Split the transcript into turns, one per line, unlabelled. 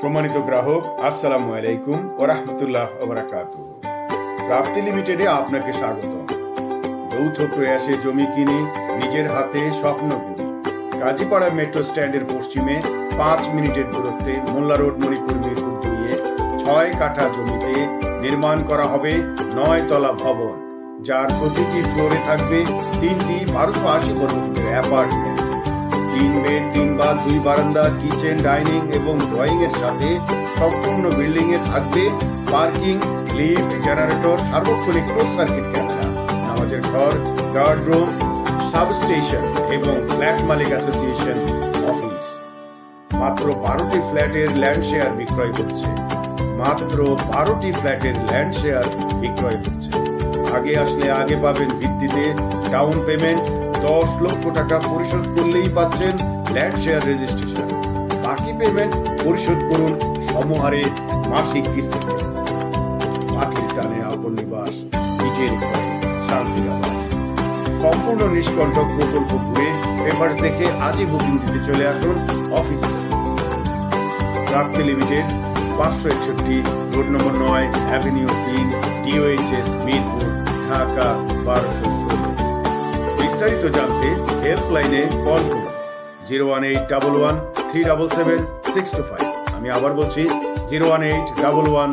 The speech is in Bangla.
সম্মানিত গ্রাহক, আসসালামু আলাইকুম ওয়া রাহমাতুল্লাহি ওয়া বারাকাতুহু। প্রাপ্তি লিমিটেডে আপনাকে স্বাগত। যৌথ প্রয়াসে জমি কিনে নিজের হাতে স্বপ্ন গড়ি। কাজীপাড়া মেট্রো স্ট্যান্ডের পশ্চিমে 5 মিনিটের দূরত্বে মোল্লা রোড, মণিপুর, মিরপুর 2-এ 6 কাঠা জমিতে নির্মাণ করা হবে 9 তলা ভবন, যার প্রতিটি ফ্লোরে থাকবে 3টি 1280 বর্গফুটের অ্যাপার্টমেন্ট। 3 বেড, 3 বাথ, 2 বারান্দা, কিচেন, ডাইনিং এবং ড্রয়িং এর সাথে সম্পূর্ণ বিল্ডিং এ থাকবে পার্কিং, লিফট, জেনারেটর, সার্বক্ষণিক ক্লোজ সার্কিট ক্যামেরা, নামাজের ঘর, গার্ড রুম, সাবস্টেশন এবং ফ্ল্যাট মালিক অ্যাসোসিয়েশন অফিস। মাত্র 12টি ফ্ল্যাটের ল্যান্ড শেয়ার বিক্রয় হচ্ছে। মাত্র 12টি ফ্ল্যাটের ল্যান্ড শেয়ার বিক্রয় হচ্ছে। আগে আসলে আগে পাবেন ভিত্তিতে ডাউন পেমেন্ট 10 লক্ষ টাকা পরিশোধ করলেই পাচ্ছেন ল্যান্ড শেয়ার রেজিস্ট্রেশন। বাকি পেমেন্ট পরিশোধ করুন সমহারে মাসিক কিস্তিতে। মাটির টানে আপন নিবাস, ইটের ঘরে শান্তির আবাস। সম্পূর্ণ নিষ্কণ্টক প্রকল্প ঘুরে পেপারস দেখে আজই বুকিং দিতে চলে আসুন অফিসে। প্রাপ্তি limited, 561 road number 9, avenue 3, DOHS, Mirpur, Dhaka 1216। বিস্তারিত জানতে হেল্পলাইনে কল করুন 01811 377 625। আমি আবার বলছি 01811